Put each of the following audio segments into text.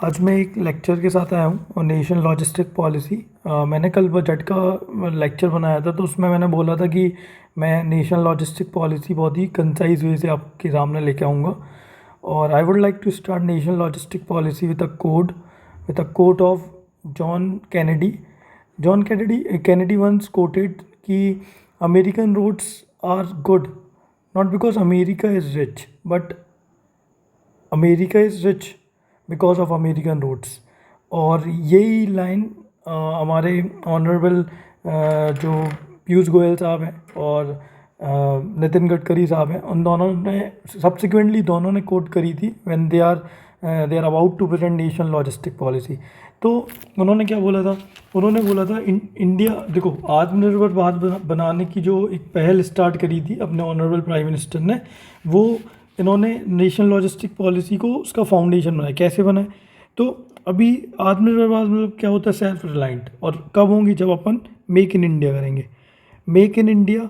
आज मैं एक लेक्चर के साथ आया हूँ और नेशनल लॉजिस्टिक पॉलिसी। मैंने कल बजट का लेक्चर बनाया था, तो उसमें मैंने बोला था कि मैं नेशनल लॉजिस्टिक पॉलिसी बहुत ही कंसाइज वे से आपके सामने लेके आऊँगा। और I would like to start national logistic policy with a quote of John Kennedy. John Kennedy once quoted कि American roads are good not because America is rich but America is rich because of American roads. और यही line हमारे honourable जो पीयूष गोयल साहब हैं और नितिन गडकरी साहब हैं, उन दोनों ने सब्सिक्वेंटली दोनों ने कोट करी थी when they are about to present national logistic policy. तो उन्होंने क्या बोला था? उन्होंने बोला था इंडिया देखो, आत्मनिर्भर भारत बनाने की जो एक पहल स्टार्ट करी थी अपने ऑनरेबल प्राइम मिनिस्टर ने, वो इन्होंने नेशनल लॉजिस्टिक पॉलिसी को उसका फाउंडेशन बनाया। कैसे बनाए? तो अभी आत्मनिर्भर भारत मतलब क्या होता है? Self reliant. और कब होंगी? जब अपन मेक इन इंडिया करेंगे। Make in India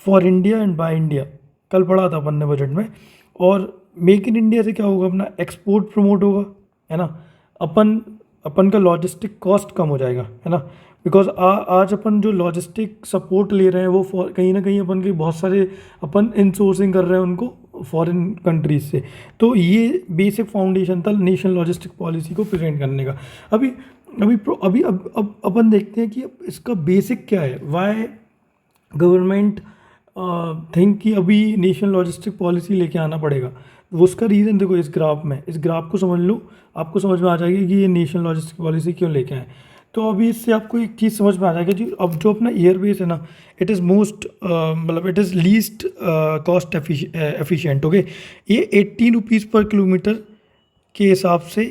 for India and by India, कल पढ़ा था अपन ने बजट में। और मेक इन इंडिया से क्या होगा? अपना एक्सपोर्ट प्रमोट होगा, है ना। अपन अपन का लॉजिस्टिक कॉस्ट कम हो जाएगा, है ना। बिकॉज आज अपन जो लॉजिस्टिक सपोर्ट ले रहे हैं वो कहीं ना कहीं अपन के बहुत सारे अपन इनसोर्सिंग कर रहे हैं उनको फॉरेन कंट्रीज से। तो ये बेसिक फाउंडेशन था नेशनल लॉजिस्टिक पॉलिसी को प्रेजेंट करने का। अभी अभी अभी अब अपन देखते हैं कि अब इसका बेसिक क्या है। वाई गवर्नमेंट थिंक कि अभी नेशनल लॉजिस्टिक पॉलिसी लेके आना पड़ेगा। वो उसका रीज़न देखो इस ग्राफ में, इस ग्राफ को समझ लो, आपको समझ में आ जाएगी कि ये नेशनल लॉजिस्टिक पॉलिसी क्यों लेके आए। तो अभी इससे आपको एक चीज़ समझ में आ जाएगा जी। अब जो अपना एयरबेस है ना, इट इज़ मोस्ट मतलब it is least cost efficient. Okay, ये 18 रुपीज़ पर किलोमीटर के हिसाब से,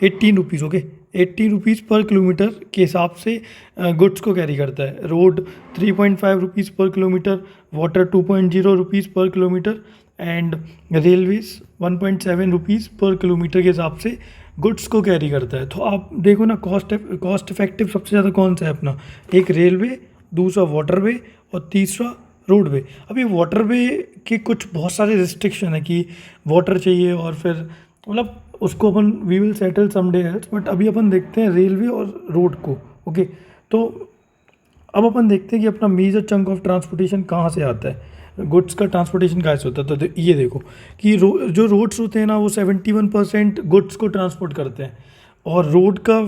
18 रुपीज़, ओके, 18 रुपीज़ पर किलोमीटर के हिसाब से गुड्स को कैरी करता है। रोड 3.5 रुपीज़ पर किलोमीटर, वाटर 2.0 रुपीज़ पर किलोमीटर एंड रेलवेज 1.7 रुपीज़ पर किलोमीटर के हिसाब से गुड्स को कैरी करता है। तो आप देखो ना, कॉस्ट इफेक्टिव सबसे ज़्यादा कौन सा है अपना? एक रेलवे, दूसरा वाटरवे और तीसरा रोडवे। अभी वाटरवे के कुछ बहुत सारे रिस्ट्रिक्शन है कि वाटर चाहिए और फिर मतलब उसको अपन we will settle someday else. But अभी अपन देखते हैं रेलवे और रोड को। ओके, तो अब अपन देखते हैं कि अपना मेजर चंक ऑफ ट्रांसपोर्टेशन कहाँ से आता है, गुड्स का ट्रांसपोर्टेशन कहाँ से होता है। तो ये देखो कि जो रोड्स होते हैं ना, वो 71% गुड्स को ट्रांसपोर्ट करते हैं। और रोड का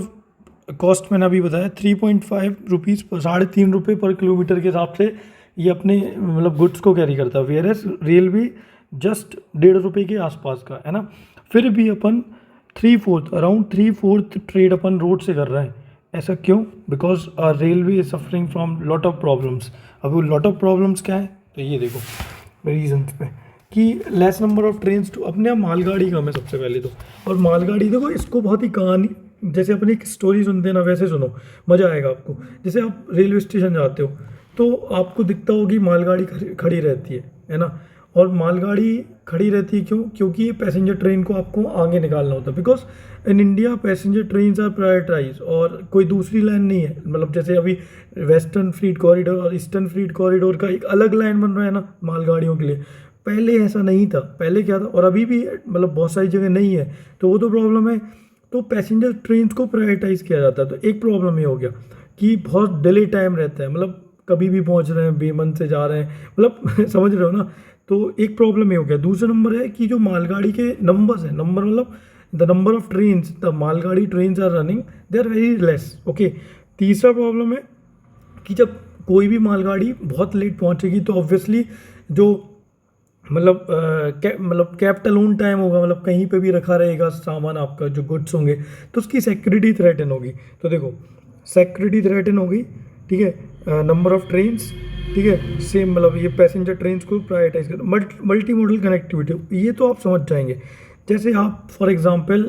कॉस्ट मैंने अभी बताया 3.5 रुपीज़, 3.5 रुपये पर किलोमीटर के हिसाब से ये अपने मतलब गुड्स को कैरी करता है। वेयर एज रेलवे जस्ट 1.5 रुपये के आसपास का, है ना। फिर भी अपन अराउंड 3/4 ट्रेड अपन रोड से कर रहे हैं। ऐसा क्यों? Because railway is suffering from lot of problems. अब वो लॉट ऑफ प्रॉब्लम्स क्या है? तो ये देखो रीजन्स पे कि less number of train to, अपने यहाँ मालगाड़ी कम है सबसे पहले तो। और मालगाड़ी देखो, इसको बहुत ही कहानी जैसे अपनी एक स्टोरी सुनते हैं ना, वैसे सुनो, मज़ा आएगा आपको। जैसे आप रेलवे स्टेशन जाते हो तो आपको दिखता होगी मालगाड़ी खड़ी रहती है ना। और मालगाड़ी खड़ी रहती है क्यों? क्योंकि ये पैसेंजर ट्रेन को आपको आगे निकालना होता है। Because in India passenger train are prioritize और कोई दूसरी लाइन नहीं है। मतलब जैसे अभी वेस्टर्न फ्रीट कॉरिडोर और ईस्टर्न फ्रीट कॉरिडोर का एक अलग लाइन बन रहा है ना मालगाड़ियों के लिए। पहले ऐसा नहीं था। पहले क्या था, और अभी भी मतलब बहुत सारी जगह नहीं है, तो वो तो प्रॉब्लम है। तो पैसेंजर ट्रेन को प्रायोरिटाइज किया जाता है। तो एक प्रॉब्लम ये हो गया कि बहुत डिले टाइम रहता है, मतलब कभी भी पहुंच रहे हैं, बेमन से जा रहे हैं, मतलब समझ रहे हो ना। तो एक प्रॉब्लम ये हो गया। दूसरा नंबर है कि जो मालगाड़ी के नंबर्स हैं, नंबर मतलब the number of trains the मालगाड़ी trains are running, they are very less. Okay, तीसरा प्रॉब्लम है कि जब कोई भी मालगाड़ी बहुत लेट पहुंचेगी तो ऑब्वियसली जो मतलब कैपिटल ओन टाइम होगा, मतलब कहीं पे भी रखा रहेगा सामान आपका, जो गुड्स होंगे, तो उसकी सिक्योरिटी थ्रेटन होगी। तो देखो सिक्योरिटी थ्रेटन होगी, ठीक है। नंबर ऑफ ट्रेन्स, ठीक है, सेम मतलब ये पैसेंजर ट्रेन्स को प्रायोरिटाइज कर, मल्टी मॉडल कनेक्टिविटी, ये तो आप समझ जाएंगे। जैसे आप फॉर एग्जांपल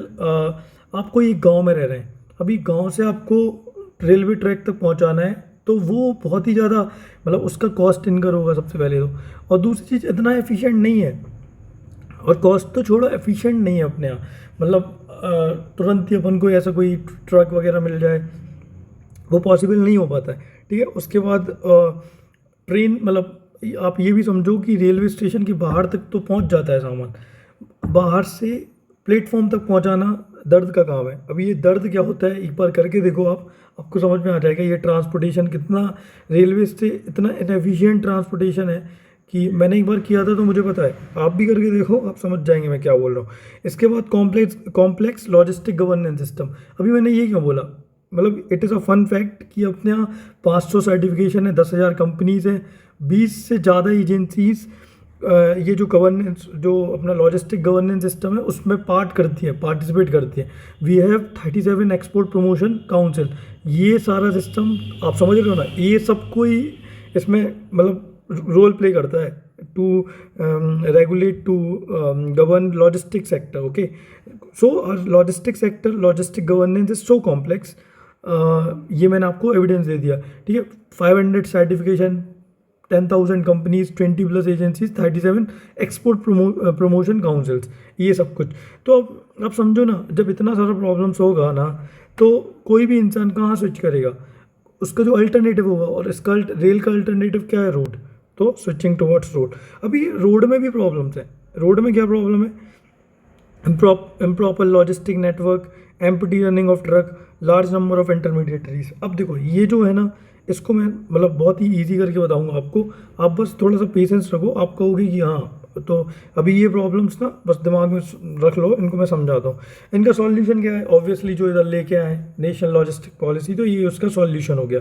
आप कोई एक गांव में रह रहे हैं, अभी गांव से आपको रेलवे ट्रैक तक पहुंचाना है, तो वो बहुत ही ज़्यादा मतलब उसका कॉस्ट इनकर होगा सबसे पहले तो। और दूसरी चीज़, इतना एफिशिएंट नहीं है। और कॉस्ट तो छोड़ो, एफिशिएंट नहीं है अपने यहाँ। मतलब तुरंत ही अपन को ऐसा कोई ट्रक वगैरह मिल जाए, वो पॉसिबल नहीं हो पाता है, ठीक है। उसके बाद ट्रेन, मतलब आप ये भी समझो कि रेलवे स्टेशन के बाहर तक तो पहुंच जाता है सामान, बाहर से प्लेटफॉर्म तक पहुंचाना दर्द का काम है। अभी ये दर्द क्या होता है एक बार करके देखो आप, आपको समझ में आ जाएगा ये ट्रांसपोर्टेशन कितना रेलवे से इतना इनएफिशिएंट ट्रांसपोर्टेशन है कि मैंने एक बार किया था तो मुझे पता है। आप भी करके देखो, आप समझ जाएंगे मैं क्या बोल रहा हूँ। इसके बाद कॉम्प्लेक्स लॉजिस्टिक गवर्नेंस सिस्टम। अभी मैंने ये क्यों बोला, मतलब it is a fun fact कि अपने यहाँ 500 सर्टिफिकेशन है, 10,000 कंपनीज हैं, 20 से ज़्यादा एजेंसीज ये जो गवर्नेंस, जो अपना लॉजिस्टिक गवर्नेंस सिस्टम है उसमें पार्टिसिपेट करती है। We have 37 export promotion council. ये सारा सिस्टम आप समझ रहे हो ना, ये सब कोई इसमें मतलब रोल प्ले करता है to regulate, to govern logistic sector. Okay, so logistic sector, logistic governance is so complex. ये मैंने आपको एविडेंस दे दिया, ठीक है। 500 certification, 10,000 companies, 20+ agencies, 37 export promotion councils, ये सब कुछ। तो अब आप समझो ना, जब इतना सारा प्रॉब्लम्स होगा ना तो कोई भी इंसान कहाँ स्विच करेगा, उसका जो अल्टरनेटिव होगा, और इसका रेल का अल्टरनेटिव क्या है, रोड। तो स्विचिंग टुवर्ड्स रोड। अभी रोड में भी प्रॉब्लम्स हैं। रोड में क्या प्रॉब्लम है, improper logistic network, empty running of truck, large number of intermediaries. अब देखो ये जो है ना, इसको मैं मतलब बहुत ही ईजी करके बताऊंगा आपको, आप बस थोड़ा सा पेशेंस रखो। आप कहोगे कि हाँ, तो अभी ये प्रॉब्लम्स ना बस दिमाग में रख लो, इनको मैं समझाता हूँ। इनका सॉल्यूशन क्या है, ऑब्वियसली जो इधर लेके आए नेशनल लॉजिस्टिक पॉलिसी, तो ये उसका सॉल्यूशन हो गया।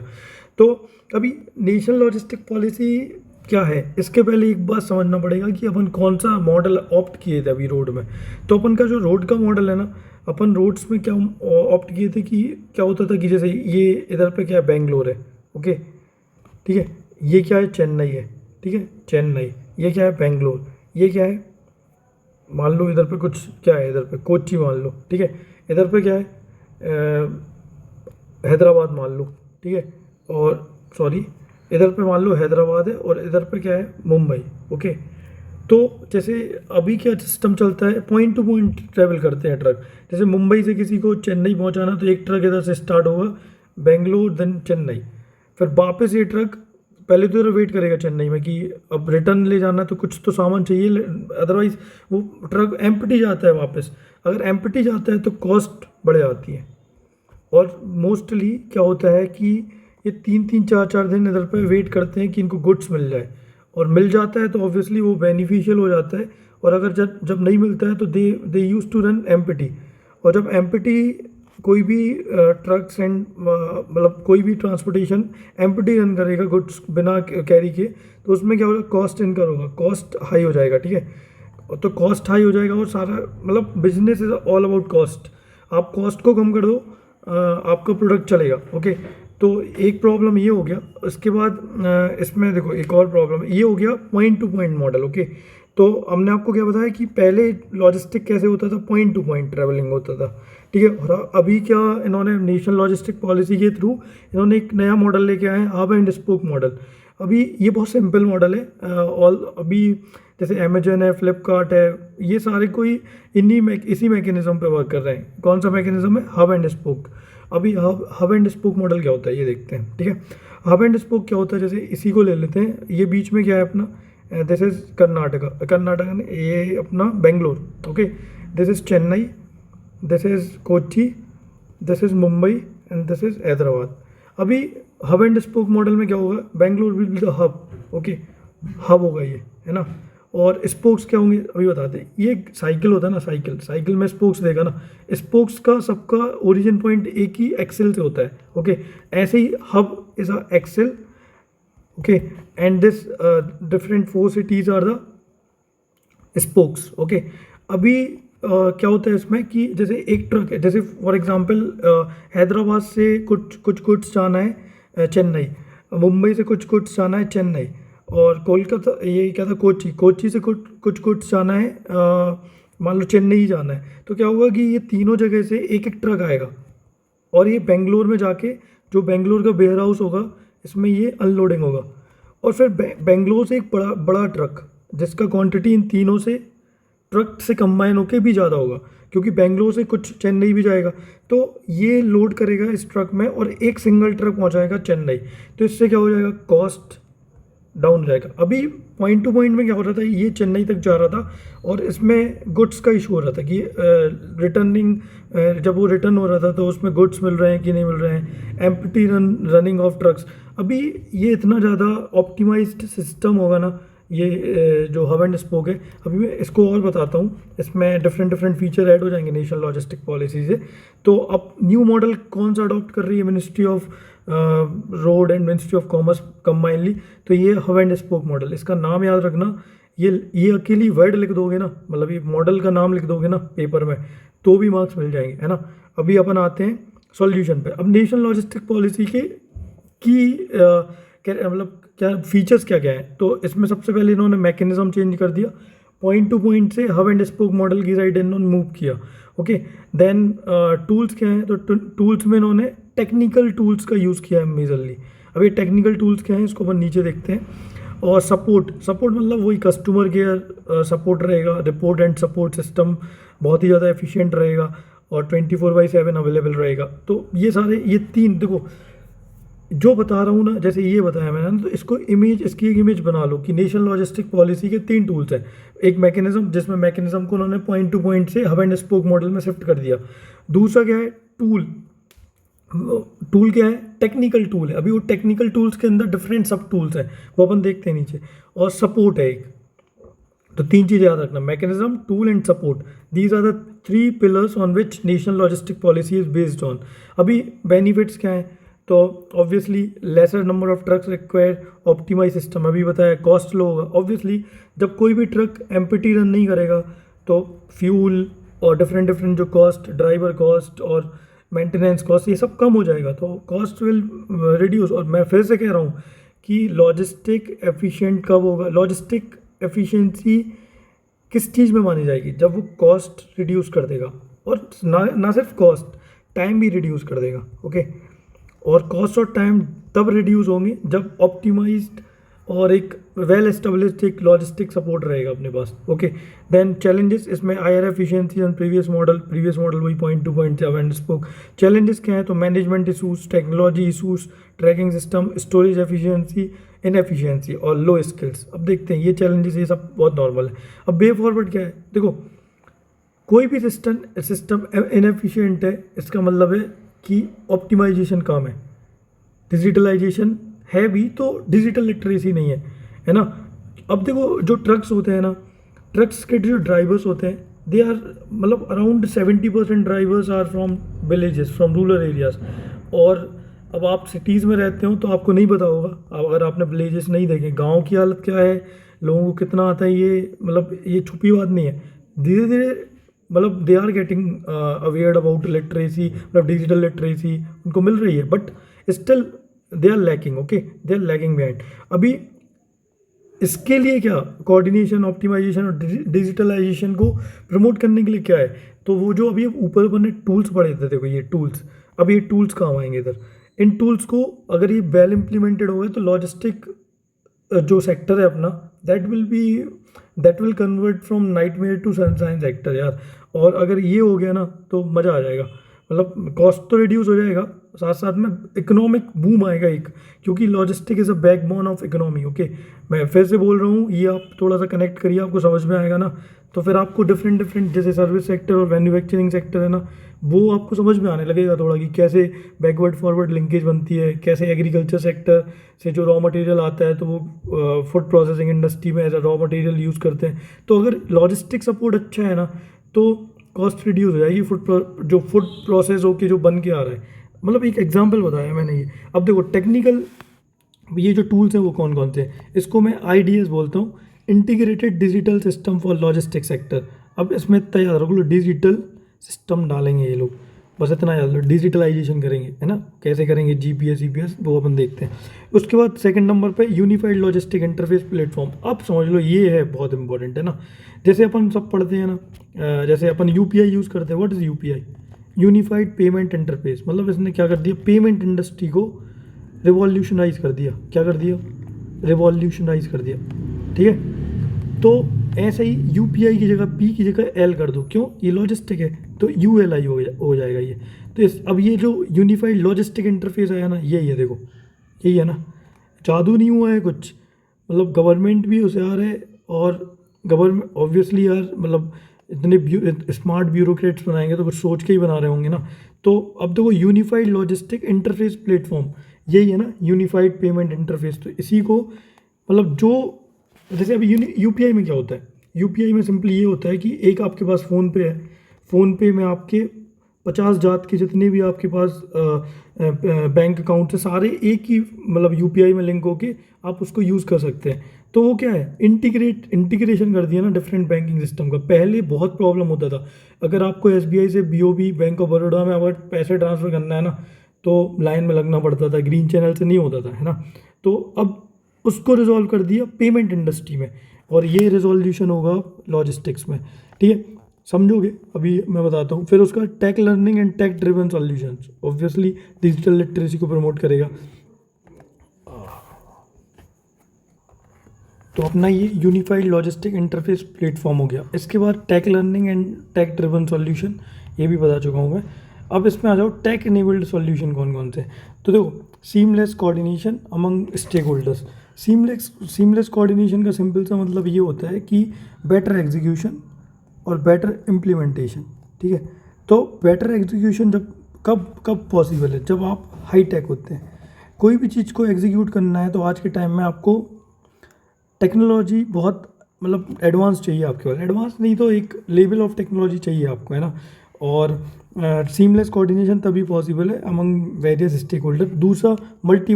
तो अभी नेशनल लॉजिस्टिक पॉलिसी क्या है, इसके पहले एक बात समझना पड़ेगा कि अपन कौन सा मॉडल ऑप्ट किए थे अभी रोड में। तो अपन का जो रोड का मॉडल है ना, अपन रोड्स में क्या ऑप्ट किए थे कि क्या होता था कि जैसे ये इधर पे क्या है, बेंगलोर है, ओके, ठीक है, ये क्या है, चेन्नई है, ठीक है, चेन्नई, ये क्या है, बेंगलोर, ये क्या है, मान लो इधर पे कुछ क्या है, इधर पे कोच्चि मान लो, ठीक है, इधर पे क्या है, हैदराबाद मान लो, ठीक है, और सॉरी इधर पे मान लो हैदराबाद है, और इधर पे क्या है, मुंबई, ओके। तो जैसे अभी क्या सिस्टम चलता है, पॉइंट टू पॉइंट ट्रैवल करते हैं ट्रक। जैसे मुंबई से किसी को चेन्नई पहुंचाना, तो एक ट्रक इधर से स्टार्ट होगा, बेंगलोर, देन चेन्नई, फिर वापस ये ट्रक पहले तो इधर वेट करेगा चेन्नई में कि अब रिटर्न ले जाना है तो कुछ तो सामान चाहिए, अदरवाइज वो ट्रक एम्प्टी जाता है वापस। अगर एम्प्टी जाता है तो कॉस्ट बढ़ जाती है, और मोस्टली क्या होता है कि ये 3-3, 4-4 दिन इधर पे वेट करते हैं कि इनको गुड्स मिल जाए, और मिल जाता है तो ऑब्वियसली वो बेनिफिशियल हो जाता है। और अगर जब जब नहीं मिलता है तो दे यूज टू रन एम्प्टी। और जब एम्प्टी कोई भी ट्रक्स एंड मतलब कोई भी ट्रांसपोर्टेशन एम्प्टी रन करेगा गुड्स बिना कैरी के, तो उसमें क्या होगा, कॉस्ट इनकर होगा, कॉस्ट हाई हो जाएगा, ठीक है। तो कॉस्ट हाई हो जाएगा, और सारा मतलब business is all about cost. आप कॉस्ट को कम कर दो, आपका प्रोडक्ट चलेगा, ओके। तो एक प्रॉब्लम ये हो गया। उसके बाद इसमें देखो एक और प्रॉब्लम ये हो गया, point to point model, okay. तो हमने आपको क्या बताया कि पहले लॉजिस्टिक कैसे होता था, पॉइंट टू पॉइंट ट्रैवलिंग होता था, ठीक है। और अभी क्या इन्होंने नेशनल लॉजिस्टिक पॉलिसी के थ्रू इन्होंने एक नया मॉडल लेके आए हैं, हब एंड स्पोक मॉडल। अभी ये बहुत सिंपल मॉडल है, और अभी जैसे अमेजन है, फ्लिपकार्ट है, ये सारे कोई इसी मैकेनिज्म पे वर्क कर रहे हैं। कौन सा मैकेनिज्म है, हब एंड स्पोक। अभी हब एंड स्पोक मॉडल क्या होता है ये देखते हैं, ठीक है। हब एंड स्पोक क्या होता है, जैसे इसी को ले लेते हैं, ये बीच में क्या है अपना, दिस इज कर्नाटका ने, ये अपना Bangalore, okay, this is Chennai, this is Kochi, this is Mumbai, and this is Hyderabad. अभी हब एंड स्पोक मॉडल में क्या होगा, Bangalore will be the hub, okay, hub होगा ये, है ना। और स्पोक्स क्या होंगे अभी बताते हैं। ये साइकिल होता है ना, साइकिल में स्पोक्स देगा ना, स्पोक्स का सबका ओरिजिन पॉइंट एक ही एक्सेल से होता है, ओके। ऐसे ही hub is a axle, okay, and this different 4 cities are the spokes, okay. अभी क्या होता है इसमें कि जैसे एक ट्रक है, जैसे फॉर एग्जांपल हैदराबाद से कुछ गुड्स जाना है चेन्नई, मुंबई से कुछ गुड्स जाना है चेन्नई, और कोलकाता, ये क्या था, कोच्चि से कुछ गुड्स जाना है, मान लो चेन्नई ही जाना है। तो क्या होगा कि ये तीनों जगह से एक एक ट्रक आएगा, और ये बेंगलोर में जाके जो बेंगलोर का वेयर हाउस होगा, इसमें ये अनलोडिंग होगा। और फिर बेंगलोर से एक बड़ा ट्रक, जिसका क्वांटिटी इन तीनों से ट्रक से कंबाइन होके भी ज़्यादा होगा, क्योंकि बेंगलोर से कुछ चेन्नई भी जाएगा, तो ये लोड करेगा इस ट्रक में, और एक सिंगल ट्रक पहुंचाएगा चेन्नई। तो इससे क्या हो जाएगा, कॉस्ट डाउन जाएगा। अभी पॉइंट टू पॉइंट में क्या हो रहा था, ये चेन्नई तक जा रहा था और इसमें गुड्स का इशू हो रहा था कि रिटर्निंग, जब वो रिटर्न हो रहा था तो उसमें गुड्स मिल रहे हैं कि नहीं मिल रहे हैं, एम्प्टी रनिंग ऑफ ट्रक्स। अभी ये इतना ज़्यादा ऑप्टिमाइज्ड सिस्टम होगा ना, ये जो हब एंड स्पोक है। अभी मैं इसको और बताता हूँ, इसमें डिफरेंट डिफरेंट फीचर ऐड हो जाएंगे नेशनल लॉजिस्टिक पॉलिसी से। तो अब न्यू मॉडल कौन सा अडॉप्ट कर रही है ministry of road and ministry of commerce combinedly, तो ये हब एंड स्पोक मॉडल, इसका नाम याद रखना। ये अकेली वर्ड लिख दोगे ना, मतलब ये मॉडल का नाम लिख दोगे ना पेपर में, तो भी मार्क्स मिल जाएंगे, है ना। अभी अपन आते हैं सॉल्यूशन पे। अब नेशनल लॉजिस्टिक पॉलिसी के की मतलब क्या फीचर्स क्या क्या है, तो इसमें सबसे पहले इन्होंने मैकेनिज्म चेंज कर दिया, पॉइंट टू पॉइंट से हब एंड स्पोक मॉडल की साइड इन्होंने मूव किया। ओके, देन टूल्स क्या हैं, तो टूल्स में इन्होंने टेक्निकल टूल्स का यूज़ किया है मेजरली। अब ये टेक्निकल टूल्स क्या हैं इसको अपन नीचे देखते हैं। और सपोर्ट मतलब वही कस्टमर केयर सपोर्ट रहेगा, रिपोर्ट एंड सपोर्ट सिस्टम बहुत ही ज़्यादा एफिशिएंट रहेगा और 24/7 अवेलेबल रहेगा। तो ये सारे, ये तीन देखो जो बता रहा हूँ ना, जैसे ये बताया मैंने ना, तो इसको इसकी एक इमेज बना लो कि नेशनल लॉजिस्टिक पॉलिसी के 3 टूल्स हैं। एक मैकेनिज्म, जिसमें मैकेनिज्म को उन्होंने पॉइंट टू पॉइंट से हब एंड स्पोक मॉडल में शिफ्ट कर दिया। दूसरा क्या है, टूल क्या है, टेक्निकल टूल है। अभी वो टेक्निकल टूल्स के अंदर डिफरेंट सब टूल्स हैं, वो अपन देखते हैं नीचे। और सपोर्ट है एक। तो 3 चीज़ याद रखना, mechanism, tool and support. These are the 3 pillars on which national logistic policy is based on. अभी बेनिफिट्स क्या हैं, तो obviously lesser number of trucks require, optimize system अभी बताया, कॉस्ट लो होगा। ऑब्वियसली जब कोई भी ट्रक एम्प्टी रन नहीं करेगा तो फ्यूल और डिफरेंट जो कॉस्ट, ड्राइवर कॉस्ट और मेंटेनेंस कॉस्ट, ये सब कम हो जाएगा, तो कॉस्ट विल रिड्यूस। और मैं फिर से कह रहा हूँ कि लॉजिस्टिक एफिशिएंट कब होगा, लॉजिस्टिक एफिशिएंसी किस चीज़ में मानी जाएगी, जब वो कॉस्ट रिड्यूस कर देगा। और ना सिर्फ कॉस्ट, टाइम भी रिड्यूस कर देगा। ओके, और कॉस्ट और टाइम तब रिड्यूस होंगे जब ऑप्टिमाइज्ड और एक वेल एस्टेब्लिश्ड एक लॉजिस्टिक सपोर्ट रहेगा अपने पास। ओके, देन चैलेंजेस, इसमें IR efficiency and previous model वही point to point hub and spoke. Challenges क्या है, तो management issues, technology issues, tracking system, storage efficiency, inefficiency और लो स्किल्स। अब देखते हैं ये चैलेंजेस, ये सब बहुत नॉर्मल है। अब वे फॉरवर्ड क्या है, देखो कोई भी सिस्टम इनएफिशिएंट है, इसका मतलब है कि ऑप्टिमाइजेशन काम है, डिजिटलाइजेशन है भी तो डिजिटल लिटरेसी नहीं है ना। अब देखो जो ट्रक्स होते हैं ना, ट्रक्स के जो ड्राइवर्स होते हैं, दे आर मतलब around 70% drivers are from villages, from rural areas. और अब आप सिटीज़ में रहते हो तो आपको नहीं पता होगा, अगर आपने विलेजेस नहीं देखे, गाँव की हालत क्या है, लोगों को कितना आता है, ये मतलब ये छुपी बात नहीं है। धीरे धीरे मतलब they are getting aware about literacy, मतलब डिजिटल लिटरेसी उनको मिल रही है, but still they are lacking. Okay, they are lacking behind. अभी इसके लिए क्या, कोऑर्डिनेशन, ऑप्टिमाइजेशन और डिजिटलाइजेशन को प्रमोट करने के लिए क्या है, तो वो जो अभी ऊपर बने टूल्स पड़े थे, देखो ये टूल्स, अब ये टूल्स काम आएंगे इधर। इन टूल्स को अगर ये वेल इम्प्लीमेंटेड हो गए तो लॉजिस्टिक जो सेक्टर है अपना, that will convert from nightmare to sunshine sector यार। और अगर ये हो गया ना तो मज़ा आ जाएगा, मतलब कॉस्ट तो रिड्यूस हो जाएगा, साथ साथ में इकोनॉमिक बूम आएगा एक, क्योंकि logistic is a backbone of economy. Okay, मैं फिर से बोल रहा हूँ, ये आप थोड़ा सा कनेक्ट करिए, आपको समझ में आएगा ना, तो फिर आपको डिफरेंट जैसे सर्विस सेक्टर और मैन्युफैक्चरिंग सेक्टर है ना, वो आपको समझ में आने लगेगा थोड़ा कि कैसे बैकवर्ड फॉरवर्ड लिंकेज बनती है, कैसे एग्रीकल्चर सेक्टर से जो रॉ मटेरियल आता है तो वो फूड प्रोसेसिंग इंडस्ट्री में as a raw material use करते हैं। तो अगर लॉजिस्टिक सपोर्ट अच्छा है ना तो कॉस्ट रिड्यूस हो जाएगी, जो फूड प्रोसेस होके जो बन के आ रहा है। मतलब एक एग्जांपल बताया मैंने ये। अब देखो टेक्निकल ये जो टूल्स हैं वो कौन कौन से हैं, इसको मैं IDS बोलता हूँ, integrated digital system for logistic sector. अब इसमें इतना याद रख लो, डिजिटल सिस्टम डालेंगे ये लोग, बस इतना याद लो, डिजिटलाइजेशन करेंगे, है ना। कैसे करेंगे, GPS EPS वो अपन देखते हैं। उसके बाद सेकंड नंबर पे यूनिफाइड लॉजिस्टिक इंटरफेस प्लेटफॉर्म। अब समझ लो ये है बहुत इंपॉर्टेंट, है ना। जैसे अपन सब पढ़ते हैं ना, जैसे अपन UPI यूज़ करते हैं, what is UPI, unified payment interface. मतलब इसने क्या कर दिया, पेमेंट इंडस्ट्री को रिवॉल्यूशनाइज कर दिया। क्या कर दिया, रिवॉल्यूशनाइज कर दिया, ठीक है। तो ऐसे ही UPI की जगह P की जगह L कर दो, क्यों, ये लॉजिस्टिक है तो ULI हो जाएगा ये। तो अब ये जो यूनिफाइड लॉजिस्टिक इंटरफेस आया ना, यही है, देखो यही है ना, जादू नहीं हुआ है कुछ, मतलब गवर्नमेंट भी होशियार है और गवर्नमेंट ऑब्वियसली यार मतलब इतने स्मार्ट ब्यूरोक्रेट्स बनाएंगे तो कुछ सोच के ही बना रहे होंगे ना। तो अब देखो यूनिफाइड लॉजिस्टिक इंटरफेस प्लेटफॉर्म यही है ना, यूनिफाइड पेमेंट इंटरफेस। तो इसी को मतलब जो जैसे अभी यूपीआई में क्या होता है, यूपीआई में सिंपली ये होता है कि एक आपके पास फ़ोन पे है, फ़ोन पे में आपके 50 जात के जितने भी आपके पास बैंक अकाउंट है सारे एक ही मतलब यूपीआई में लिंक होके आप उसको यूज़ कर सकते हैं। तो वो क्या है, इंटीग्रेशन कर दिया ना डिफरेंट बैंकिंग सिस्टम का। पहले बहुत प्रॉब्लम होता था, अगर आपको एसबीआई से बीओबी बैंक ऑफ बड़ौदा में अगर पैसे ट्रांसफ़र करना है ना तो लाइन में लगना पड़ता था, ग्रीन चैनल से नहीं होता था, है ना। तो अब उसको रिजॉल्व कर दिया पेमेंट इंडस्ट्री में, और ये रिजोल्यूशन होगा लॉजिस्टिक्स में, ठीक है। समझोगे अभी मैं बताता हूँ। फिर उसका tech learning and tech driven solutions, obviously digital literacy को प्रमोट करेगा। तो अपना ये यूनिफाइड लॉजिस्टिक इंटरफेस प्लेटफॉर्म हो गया। इसके बाद tech learning and tech driven solution, ये भी बता चुका हूँ मैं। अब इसमें आ जाओ टेक इनेबल्ड सॉल्यूशन कौन कौन से। तो देखो, seamless coordination among stakeholders. Seamless coordination का सिंपल सा मतलब ये होता है कि बेटर एग्जीक्यूशन और बेटर इम्प्लीमेंटेशन, ठीक है। तो बेटर एग्जीक्यूशन जब कब कब पॉसिबल है, जब आप हाई टेक होते हैं। कोई भी चीज़ को एग्जीक्यूट करना है तो आज के टाइम में आपको टेक्नोलॉजी बहुत मतलब एडवांस चाहिए आपके पास, एडवांस नहीं तो एक लेवल ऑफ टेक्नोलॉजी चाहिए आपको, है ना। और सीमलेस कोऑर्डिनेशन तभी पॉसिबल है अमंग वेरियस स्टेक होल्डर। दूसरा multi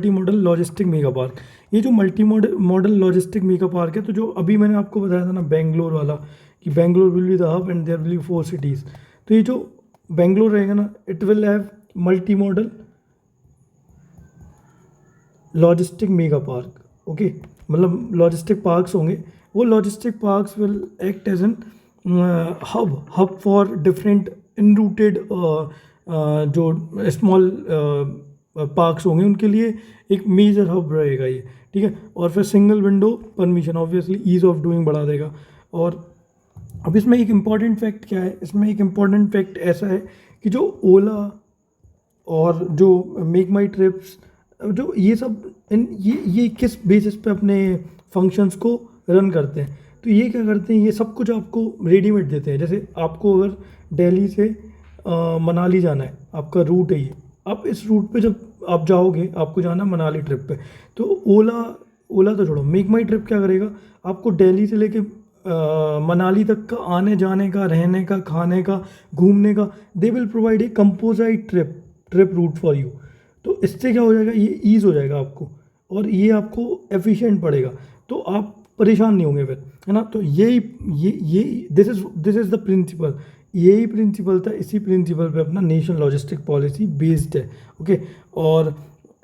model logistic mega park. ये जो multi model logistic mega park है, तो जो अभी मैंने आपको बताया था ना बेंगलोर वाला, कि Bangalore will be the hub and there will be 4 cities. तो ये जो बेंगलोर रहेगा ना, it will have multi model logistic mega park, okay. मतलब लॉजिस्टिक पार्क्स होंगे, वो logistic parks will act as an hub for different enrouted जो स्मॉल पार्क्स होंगे उनके लिए एक मेजर हब रहेगा ये, ठीक है। और फिर single window permission, obviously ease of doing बढ़ा देगा। और अब इसमें एक इम्पॉर्टेंट फैक्ट क्या है, इसमें एक इम्पॉर्टेंट फैक्ट ऐसा है कि जो ओला और जो मेक माई ट्रिप्स, जो ये सब ये किस बेसिस पे अपने फंक्शंस को रन करते हैं। तो ये क्या करते हैं, ये सब कुछ आपको रेडीमेड देते हैं। जैसे आपको अगर दिल्ली से मनाली जाना है, आपका रूट है ये, अब इस रूट पे जब आप जाओगे, आपको जाना है मनाली ट्रिप पे, तो ओला तो छोड़ो, मेक माई ट्रिप क्या करेगा, आपको दिल्ली से लेके मनाली तक का आने जाने का, रहने का, खाने का, घूमने का, they will provide a composite trip route for you. तो इससे क्या हो जाएगा, ये ईज़ हो जाएगा आपको, और ये आपको एफिशिएंट पड़ेगा, तो आप परेशान नहीं होंगे फिर, है ना। तो ये दिस इज़ द प्रिंसिपल, यही प्रिंसिपल था, इसी प्रिंसिपल पे अपना नेशनल लॉजिस्टिक पॉलिसी बेस्ड है, ओके। और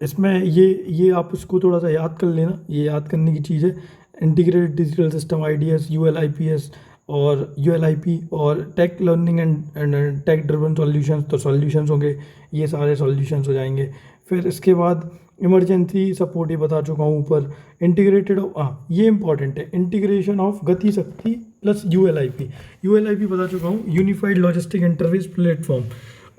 इसमें ये आप उसको थोड़ा सा याद कर लेना, ये याद करने की चीज़ है। Integrated digital system IDS, ULIPS और यूएलआईपी और tech learning and tech driven solutions, तो सॉल्यूशंस होंगे, ये सारे सॉल्यूशंस हो जाएंगे। फिर इसके बाद इमरजेंसी सपोर्ट ये बता चुका हूँ ऊपर। इंटीग्रेटेड ये इंपॉर्टेंट है, इंटीग्रेशन ऑफ गति शक्ति प्लस यूएलआईपी बता चुका हूँ, यूनिफाइड लॉजिस्टिक इंटरफेस प्लेटफॉर्म।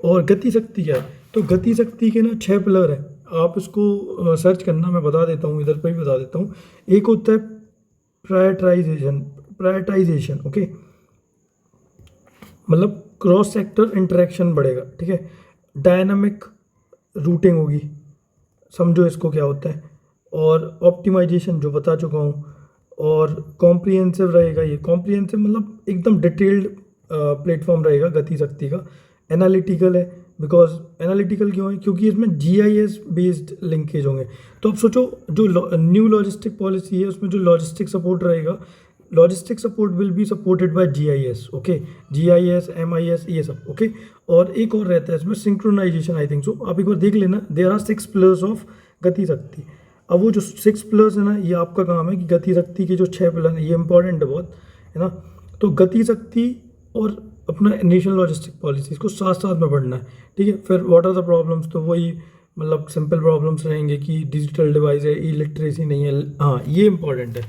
और गति शक्ति क्या है, तो गति शक्ति के ना 6 पिलर है, आप इसको सर्च करना, मैं बता देता हूँ, इधर पर भी बता देता हूँ। एक होता है प्रायोरिटाइजेशन, ओके, मतलब क्रॉस सेक्टर इंटरेक्शन बढ़ेगा, ठीक है। डायनामिक रूटिंग होगी, समझो इसको क्या होता है। और ऑप्टिमाइजेशन जो बता चुका हूँ। और कॉम्प्रिहेंसिव रहेगा, ये कॉम्प्रिहेंसिव मतलब एकदम डिटेल्ड प्लेटफॉर्म रहेगा गति शक्ति का। एनालिटिकल है, बिकॉज एनालिटिकल क्यों है, क्योंकि इसमें जीआईएस बेस्ड लिंकेज होंगे। तो अब सोचो, जो न्यू लॉजिस्टिक पॉलिसी है उसमें जो लॉजिस्टिक सपोर्ट रहेगा, logistic support will be supported by GIS, okay, GIS, MIS, ये सब, ओके। और एक और रहता है इसमें सिंक्रोनाइजेशन, आई थिंक सो, आप एक बार देख लेना। देयर आर 6 पिलर्स ऑफ गति शक्ति। अब वो जो 6 पिलर्स है ना, ये आपका काम है कि गति शक्ति के जो 6 पिलर हैं, ये इंपॉर्टेंट है बहुत, है ना। तो गति शक्ति और अपना नेशनल लॉजिस्टिक पॉलिसी, इसको साथ साथ में पढ़ना है, ठीक है। फिर व्हाट आर द प्रॉब्लम्स, तो वही मतलब सिंपल प्रॉब्लम्स रहेंगे कि डिजिटल डिवाइस है, ई लिटरेसी नहीं है, हाँ ये इंपॉर्टेंट है।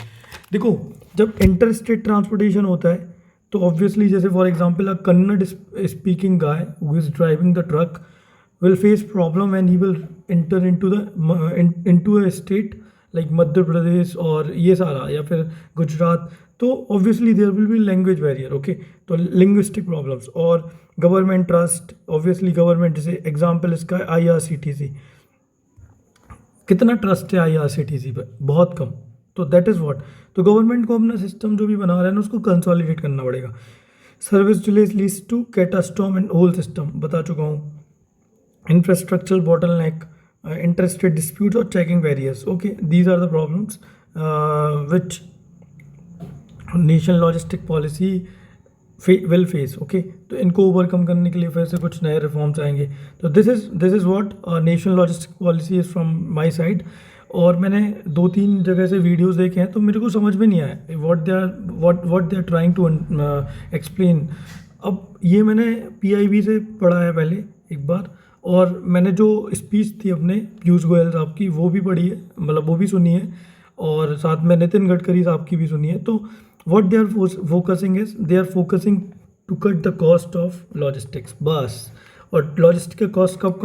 देखो, जब इंटर स्टेट ट्रांसपोर्टेशन होता है तो ऑब्वियसली, जैसे for example a Kannada speaking guy who is driving the truck will face problem when he will enter into a state like Madhya Pradesh और ये सारा, या फिर गुजरात, तो obviously there will be language barrier, okay. तो लिंग्विस्टिक प्रॉब्लम्स और government trust, obviously government, जैसे example इसका IRCTC, कितना ट्रस्ट है IRCTC पर? बहुत कम। तो दैट इज़ व्हाट, तो गवर्नमेंट को अपना सिस्टम जो भी बना रहा है ना उसको कंसोलिडेट करना पड़ेगा। Service delays leads to catastrophe in whole system, बता चुका हूँ। Infrastructural bottleneck, interstate disputes or checking barriers. Okay, these are the problems which national logistic policy will face. Okay, तो इनको ओवरकम करने के लिए फिर से कुछ नए रिफॉर्म्स आएंगे। तो this is what national logistic policy is from my side. और मैंने 2-3 जगह से वीडियोस देखे हैं तो मेरे को समझ में नहीं आया what they are trying to explain. अब ये मैंने PIB से पढ़ा है पहले एक बार, और मैंने जो स्पीच थी अपने पीयूष गोयल साहब की वो भी पढ़ी है, मतलब वो भी सुनी है, और साथ में नितिन गडकरी साहब की भी सुनी है। तो what they are focusing is, they are focusing to cut the cost of logistics, बस। और लॉजिस्टिक का कॉस्ट कब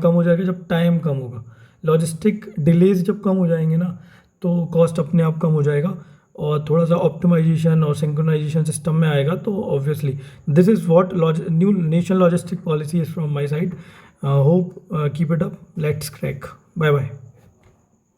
कम हो जाएगा? जब टाइम कम होगा। लॉजिस्टिक डिलेज जब कम हो जाएंगे ना तो कॉस्ट अपने आप कम हो जाएगा, और थोड़ा सा ऑप्टिमाइजेशन और सिंक्रोनाइजेशन सिस्टम में आएगा। तो obviously this is what new national logistic policy is from my side. Hope keep it up, let's crack, bye bye.